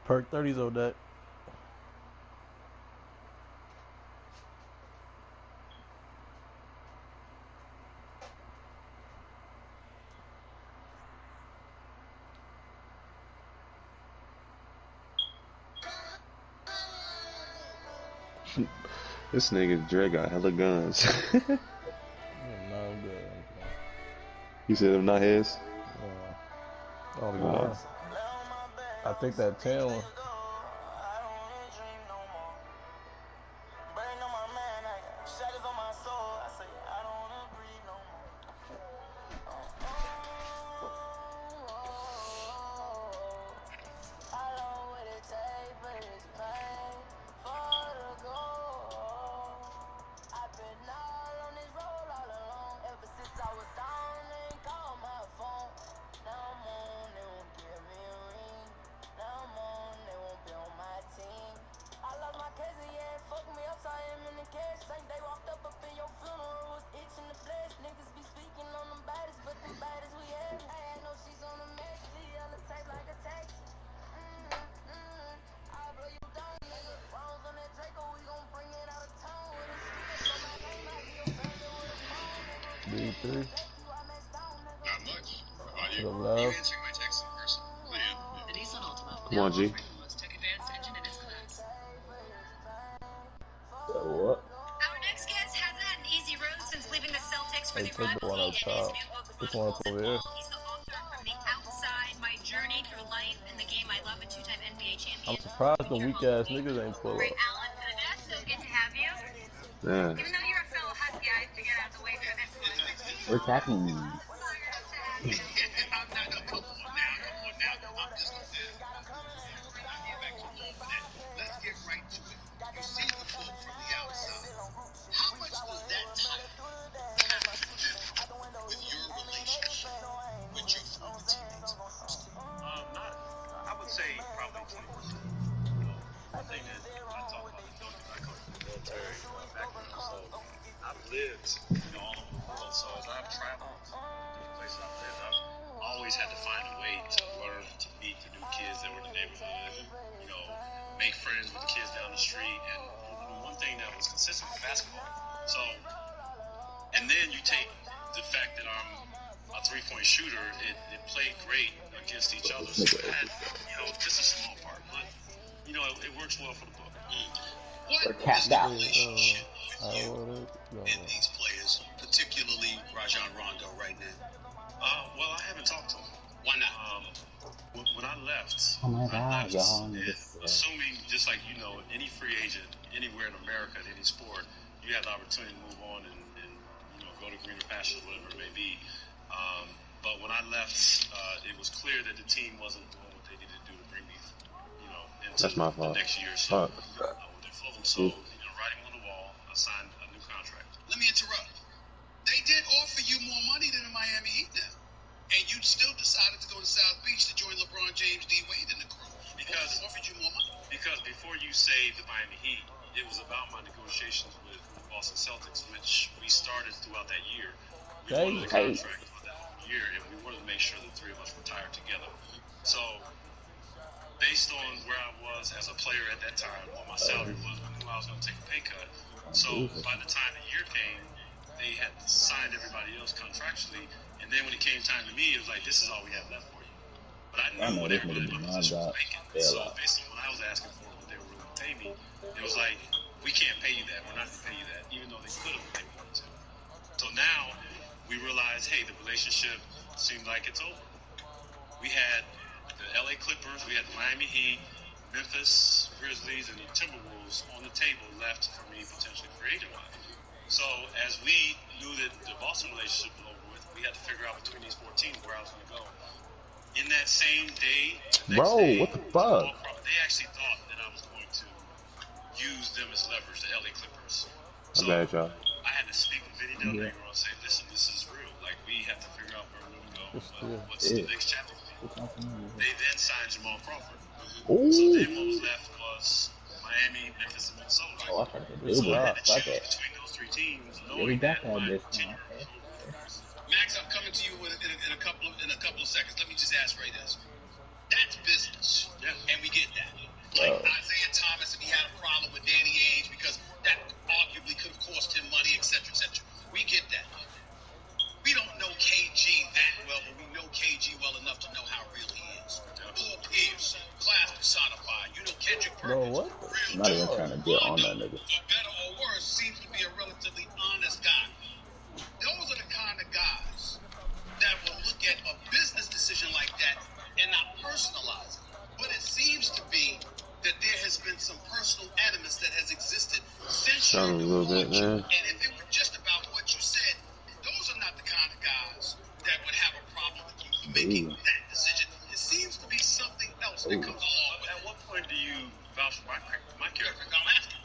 Perk 30s on that. This nigga Dre got hella guns. No, I'm good. You said them not his? Oh, yeah. I think that 10 one. B3. Not much. How about you? To the left. You answering my text in person? Come on, G. What? Our next guest hasn't had an easy road since leaving the Celtics for Hey, the take the one rival up league and his top. new book, This one up over here. He's the author of From the Outside, My Journey Through Life and the Game I Love, a two-time NBA champion. I'm surprised the weak ass niggas ain't pull Great, up. Alan, so good to have you. Yeah. Even though you're a fellow Husky, I have to get out of the way for this one. What's happening? I'm not. No, come on now. I'm just a fan. We're not getting back to all of that. Let's get right to it. You see the book From the Outside. How much does that title have to do with your relationship with your former teammates? Not. I would say probably 20%. You know, the thing is, I talk about this because I come from the military background, so I've lived, all over the world. So as I've traveled to the places I've lived, I've always had to find a way to learn to meet the new kids that were in the neighborhood. Make friends with the kids down the street, and one thing that was consistent with basketball. So, and then you take the fact that I'm a three-point shooter, it played great against each other. So it had, just a small part, but it works well for the book. What is the relationship with you and these players, particularly Rajon Rondo right now? Well, I haven't talked to him. Why not? When I left, Oh my God, y'all. assuming, just like any free agent anywhere in America, in any sport, you have the opportunity to move on and go to greener pastures, whatever it may be. But when I left, it was clear that the team wasn't doing what they needed to do to bring me, into That's my the fault. next year. So, so writing on the wall, I signed a new contract. Let me interrupt. They did offer you more money than the Miami Heat now. And you still decided to go to South Beach to join LeBron James, D. Wade, and the crew. Because they offered you more money. Because before you saved the Miami Heat, it was about my negotiations with the Boston Celtics, which we started throughout that year. We wanted a contract for that year, and we wanted to make sure the three of us retired together. So, based on where I was as a player at that time, what my salary was, I knew I was going to take a pay cut. So, by the time the year came, they had signed everybody else contractually, and then when it came time to me, it was like, this is all we have left for you. But I knew what everybody in my position was making. So based on what I was asking for, what they were willing to pay me, it was like, we can't pay you that. We're not going to pay you that, even though they could have if they wanted to. So now we realize, hey, the relationship seemed like it's over. We had the LA Clippers, we had the Miami Heat, Memphis Grizzlies, and the Timberwolves on the table left for me potentially free agent wise. So as we knew that the Boston relationship was over with, we had to figure out between these 4 teams where I was going to go. In that same day, what the fuck? They actually thought that I was going to use them as leverage, the LA Clippers. So bad, y'all. I had to speak with Vinny Del Negro and say, listen, this is real. Like, we have to figure out where we're going to go. What's the next chapter for you? They then signed Jamal Crawford. Ooh. So then what was left was Miami, Memphis, and Minnesota. Oh, I thought So I had to choose between those 3 teams, knowing that my tenure Max, I'm coming to you in a couple of seconds. Let me just ask Ray this. That's business. Yeah. And we get that. I'm not even trying to get on that nigga. for better or worse, seems to be a relatively honest guy. Those are the kind of guys that will look at a business decision like that and not personalize it. But it seems to be that there has been some personal animus that has existed since your departure. And if it were just about what you said, those are not the kind of guys that would have a problem with you making that decision. It seems to be something else that comes along with it. At what point do you vouch for my character? I'm asking.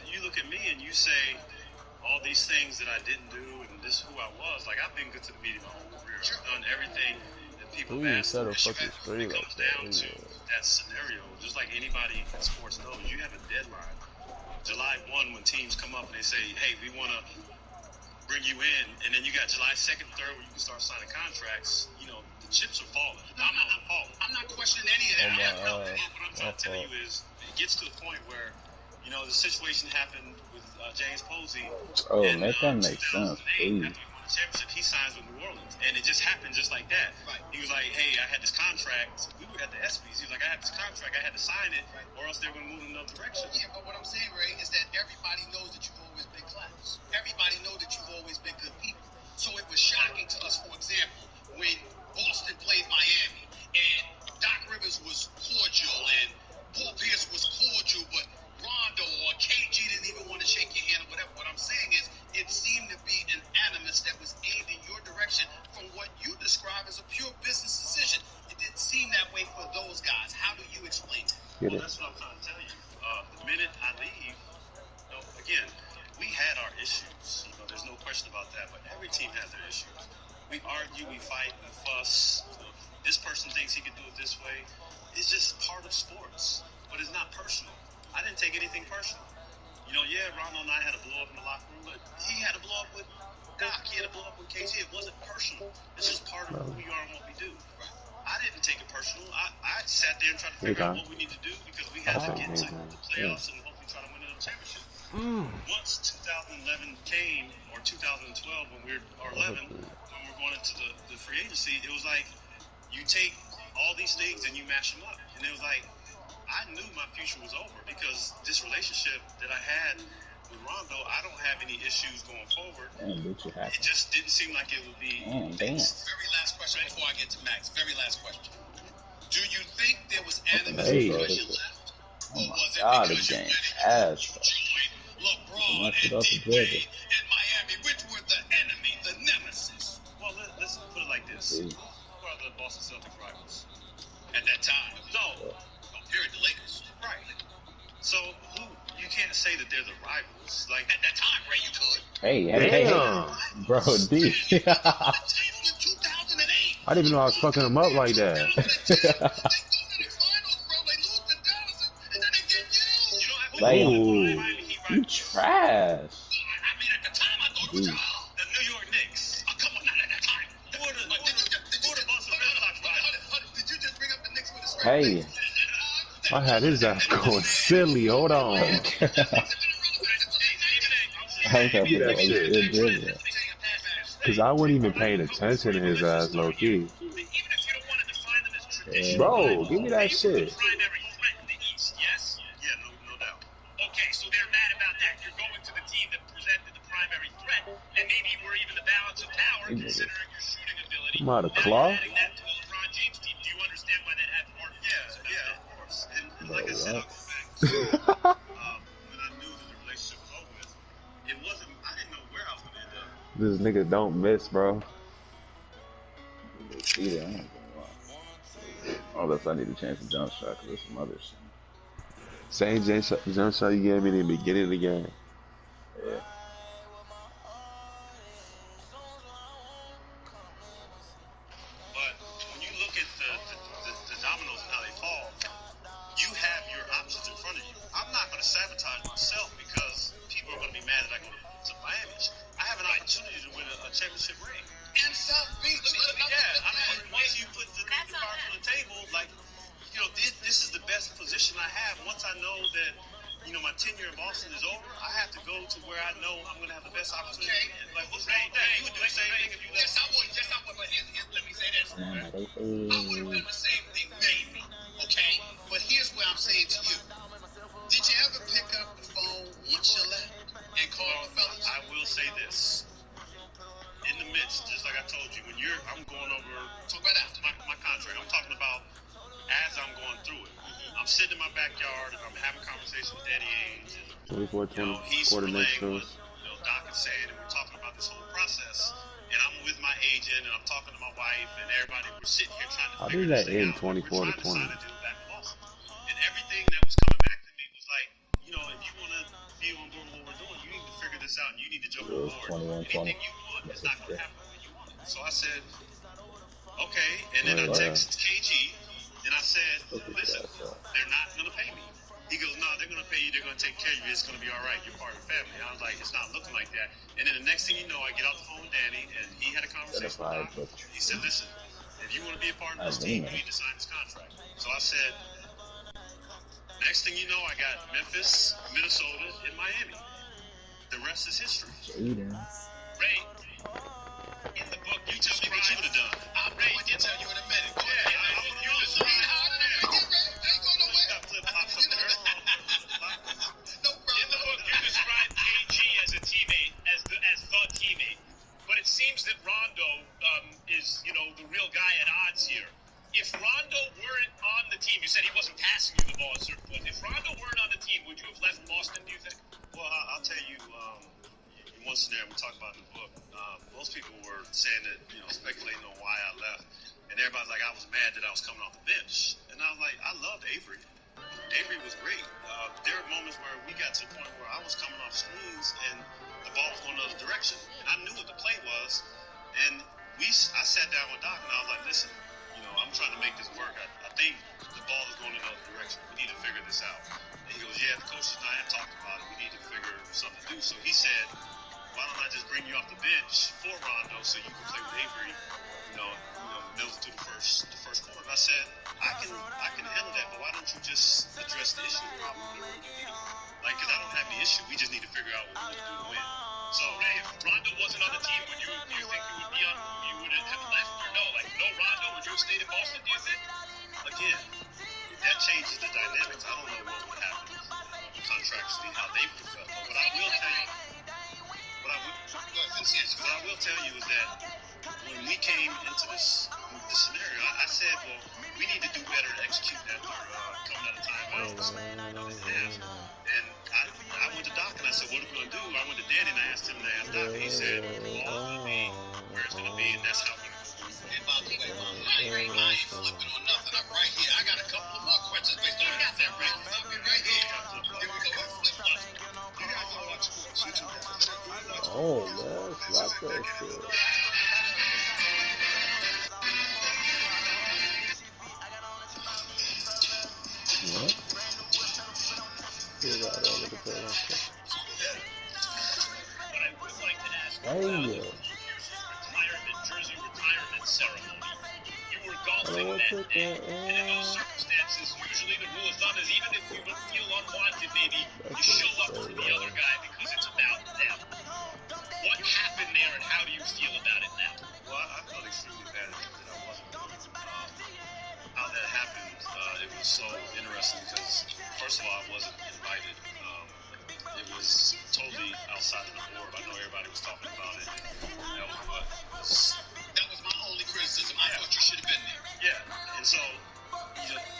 You look at me and you say all these things that I didn't do and this is who I was. Like, I've been good to the media my whole career. I've done everything that people have asked me. When it comes down to that scenario, just like anybody in sports knows, you have a deadline. July 1, when teams come up and they say, hey, we want to bring you in, and then you got July 2nd, 3rd, where you can start signing contracts, you know, the chips are falling. I'm not questioning any of that. What I'm trying to tell you is, it gets to the point where, you know, the situation happened with James Posey. Oh, in, make that make sense, 2008, please. after he won the championship, he signs with New Orleans, and it just happened just like that. Right. He was like, hey, I had this contract. We were at the ESPYs. He was like, I had this contract. I had to sign it, or else they were going to move in another direction. Yeah, but what I'm saying, Ray, is that everybody knows that you've always been class. Everybody knows that you've always been good people. So it was shocking to us, for example, when Boston played Miami, and Doc Rivers was cordial, and Paul Pierce was cordial, but Rondo or KG didn't even want to shake your hand or whatever. What I'm saying is, it seemed to be an animus that was aimed in your direction from what you describe as a pure business decision. It didn't seem that way for those guys. How do you explain that? Well, that's what I'm trying to tell you. The minute I leave, you know, again, we had our issues. You know, there's no question about that. But every team has their issues. We argue, we fight, we fuss. This person thinks he can do it this way. It's just part of sports, but it's not personal. I didn't take anything personal. You know, yeah, Rondo and I had a blow up in the locker room, but he had a blow up with Doc. He had a blow up with KG. It wasn't personal. It's just part of who we are and what we do. I didn't take it personal. I sat there and tried to figure out what we need to do because we had to get to the playoffs and hopefully try to win another championship. Once 2011 came, or 2012, when we were, or 11, when we were going into the free agency, it was like you take all these things and you mash them up. And it was like, I knew my future was over because this relationship that I had with Rondo, I don't have any issues going forward. It just didn't seem like it would be. Very last question before I get to Max. Very last question. Do you think there was animus because you left? Or was it because you went and joined LeBron and D-Wade and Miami, which were the enemy, the nemesis? Well, let's put it like this. Who are the Boston Celtics rivals? At that time? No. Period, the Lakers. Right. So you can't say that they're the rivals. Like, at that time, Ray, you could. Hey, bro, D. I didn't even know I was fucking him up like that. You trash. I mean, at the time, I thought it was the New York Knicks. Oh, come on, not at that time. Did you just bring up the Knicks with a straight face? I had his ass going silly. Hold on. Because I wasn't even paying attention to his ass low key. Bro, give me that shit. no doubt. Okay, so they're mad about that. You're going to the team that presented the primary threat, and maybe we're even the balance of power, considering your shooting ability. I'm out of claw. Adding that to a LeBron James team. Do you understand why that had more? Yeah, of course. And like I said, I'll go back to when I knew that the relationship was over with. It wasn't. I didn't know where I was going to end up. This nigga don't miss, bro. Unless I need to change the jump shot because there's some other shit. Same jump shot you gave me in the beginning of the game. Yeah. But when you look at the dominoes and how they fall, you have your options in front of you. I'm not going to sabotage myself because people are going to be mad that I go to Miami. I have an opportunity to win a championship ring. In South Beach. Yeah, I mean, once you put the cards on the table, like, you know, this is the best position I have. Once I know that, you know, my tenure in Boston is over, I have to go to where I know I'm going to have the best opportunity. Okay. Like, what's wrong with that? You would do the same thing if you left. Yes, I would. But let me say this. I would have done the same thing, maybe. Okay? But here's what I'm saying to you. Did you ever I'm sitting in my backyard and I'm having a conversation with Danny Ainge, and 24-20 he's quarter next relaying what shows. Doc is saying, and we're talking about this whole process. And I'm with my agent, and I'm talking to my wife, and everybody. We're sitting here trying to How figure did this that thing end out. We're 24 to trying to sign 20? a deal back in Boston, and everything that was coming back to me was like, if you want to be on board with what we're doing, you need to figure this out, and you need to jump It on was board. 21-20. Anything you want is That's not going to okay. happen the way you want it. So I said, okay, and then I Right. texted KG, and I said, Look at listen, that. they're not going to pay me. He goes, no, they're going to pay you. They're going to take care of you. It's going to be all right. You're part of the family. I was like, it's not looking like that. And then the next thing you know, I get off the phone with Danny, and he had a conversation with Certified, Doc. but He said, listen, if you want to be a part of this team, you agreement. need to sign this contract. So I said, next thing you know, I got Memphis, Minnesota, and Miami. The rest is history. Jaden. Ray, in the book, you tell me what you would have done. I'm ready to tell you in a minute. Go ahead. You describe how I did. Ain't going nowhere. Got flip flops up there. No problem. In the book, you describe KG as a teammate, as the teammate. But it seems that Rondo is, the real guy at odds here. If Rondo weren't on the team, you said he wasn't passing you the ball at certain points. If Rondo weren't on the team, would you have left Boston, do you think? Well, I'll tell you, one scenario we talk about in the book, most people were saying that, speculating on why I left. And everybody's like, I was mad that I was coming off the bench. And I was like, I loved Avery. Avery was great. There were moments where we got to the point where I was coming off screens and the ball was going another direction. And I knew what the play was. And I sat down with Doc and I was like, listen, I'm trying to make this work. I think the ball is going another direction. We need to figure this out. And he goes, yeah, the coaches and I have talked about it. We need to figure something to do. So he said, why don't I just bring you off the bench for Rondo so you can play with Avery, middle through the first quarter. And I said, I can handle that, but why don't you just address the issue, the problem, whatever it may be? Because I don't have any issue. We just need to figure out what we need to do to win. So, Ray, if Rondo wasn't on the team, do you think you would have left or no? No Rondo, would you have stayed in Boston, do you think? Again, that changes the dynamics. I don't know what would happen contractually, how they would have felt. But what I will tell you, is that when we came into this scenario, I said, well, we need to do better to execute after coming out of timeouts and I went to Doc and I said, what are we going to do? I went to Danny and I asked him and I asked Doc, and he said, ball's going to be where it's going to be, and that's how we're going to go. And by the way, I ain't flipping on nothing. I'm right here. I got a couple of more questions based on that, Ray. I'll be right here. Here we go. Flip-flops. You guys don't watch sports. You two guys. Oh, man, slap that shit. What? Still got all of the players. What I would like to ask Dang about you. jersey retirement ceremony. You were I golfing don't want that to take day, that. and in those circumstances, usually the rule of thumb is even if you would feel unwanted, maybe That you shit show is up so for the low. other guy because it's about them. What happened there, and how do you feel about it now? Well, I felt extremely bad that I wasn't going. How that happened, it was so interesting because, first of all, I wasn't invited. It was totally outside of the board. I know everybody was talking about it. That was my only criticism. I thought you should have been there. Yeah, and so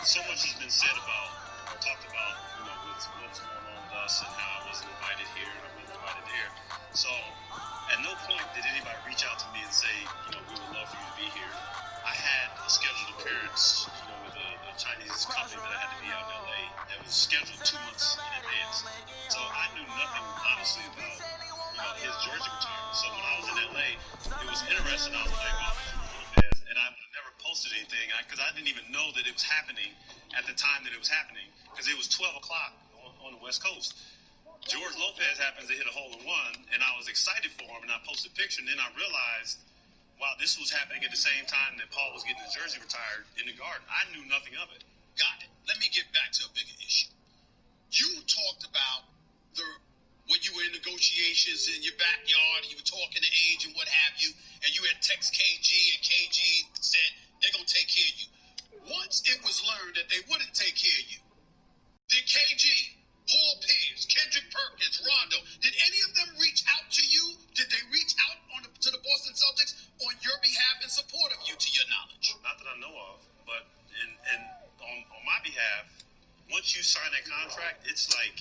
so much has been said about or talked about, with what was going on with us and how I wasn't invited here and I wasn't invited there. So at no point did anybody reach out to me and say, we would love for you to be here. I had a scheduled appearance, with a Chinese company that I had to be out in LA that was scheduled 2 months in advance. So I knew nothing, honestly, about, his jersey retirement. So when I was in LA, it was interesting. I was like, oh, Lopez, and I would have never posted anything because I didn't even know that it was happening at the time that it was happening because it was 12 o'clock on the West Coast. George Lopez happens to hit a hole in one, and I was excited for him, and I posted a picture, and then I realized, wow, this was happening at the same time that Paul was getting his jersey retired in the Garden. I knew nothing of it. Got it. Let me get back to a bigger issue. You talked about when you were in negotiations in your backyard, and you were talking to Ainge and what have you, and you had text KG, and KG said they're going to take care of you. Once it was learned that they wouldn't take care of you, did KG, Paul Pierce, Kendrick Perkins, Rondo, did any of them reach out to you? Did they reach out to the Boston Celtics on your behalf in support of you, to your knowledge? Not that I know of, but on my behalf, once you sign that contract, it's like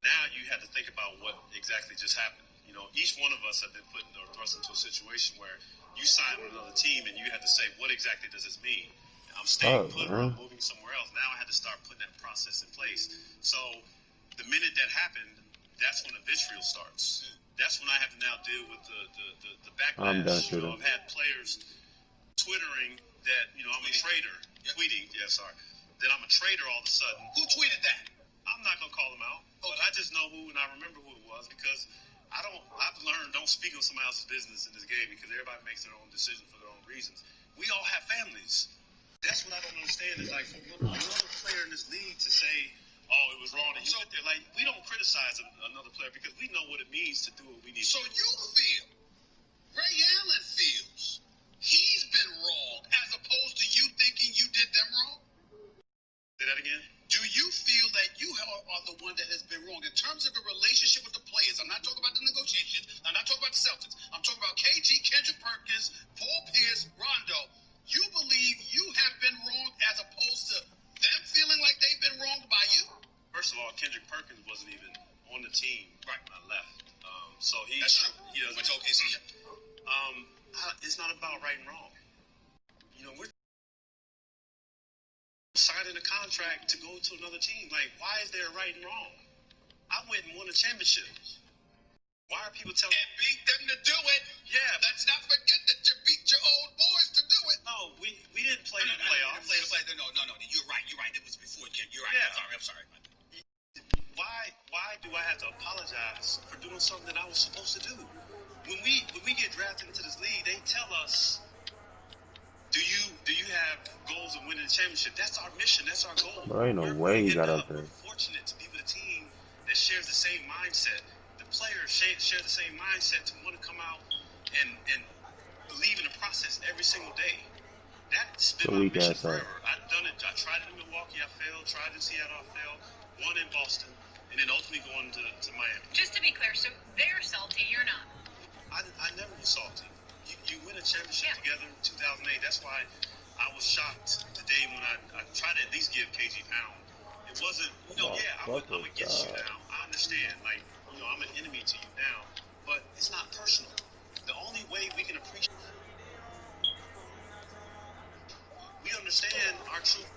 now you had to think about what exactly just happened. You know, each one of us have been put or thrust into a situation where you sign with another team and you had to say, what exactly does this mean? I'm staying put or I'm moving somewhere else. Now I had to start putting that process in place. So the minute that happened, that's when the vitriol starts. That's when I have to now deal with the backlash. You know, I've had players twittering that, you know, I'm a traitor, tweeting, that I'm a traitor all of a sudden. Who tweeted that? I'm not going to call them out, but I just know who, and I remember who it was because I've learned don't speak on somebody else's business in this game because everybody makes their own decision for their own reasons. We all have families. That's what I don't understand is like for another player in this league to say, oh, it was wrong that he went there. Like, we don't criticize another player because we know what it means to do what we need to do. So you feel, Ray Allen feels, he's been wrong as opposed to you thinking you did them wrong? Say that again? Do you feel that you are the one that has been wrong in terms of the relationship with the players? I'm not talking about the negotiations. I'm not talking about the Celtics. I'm talking about KG, Kendrick Perkins, Paul Pierce, Rondo. You believe you have been wrong as opposed to them feeling like they've been wronged by you? First of all, Kendrick Perkins wasn't even on the team when I left. So That's true. He doesn't. Went to OKC. It's not about right and wrong. You know, we're signing a contract to go to another team. Like, why is there right and wrong? I went and won a championship. Why are people telling and beat them to do it? Yeah. Let's not forget that you beat your old boys to do it. No, we didn't play the playoffs. No. You're right. It was before you came. You're right. Yeah. I'm sorry. Why do I have to apologize for doing something that I was supposed to do? When we get drafted into this league, they tell us, do you have goals of winning the championship? That's our mission. That's our goal. Bro, ain't no way he got up there. We're fortunate to be with a team that shares the same mindset. The players share the same mindset to want to come out and believe in the process every single day. That's been my mission forever. I've done it. I tried it in Milwaukee. I failed. Tried it in Seattle. I failed. Won in Boston. And then ultimately going to Miami. Just to be clear, so they're salty, you're not. I never was salty. You win a championship together in 2008. That's why I was shocked the day when I tried to at least give KG pound. It wasn't, I'm against you now. I understand. Like, I'm an enemy to you now. But it's not personal. The only way we can appreciate, we understand our truth.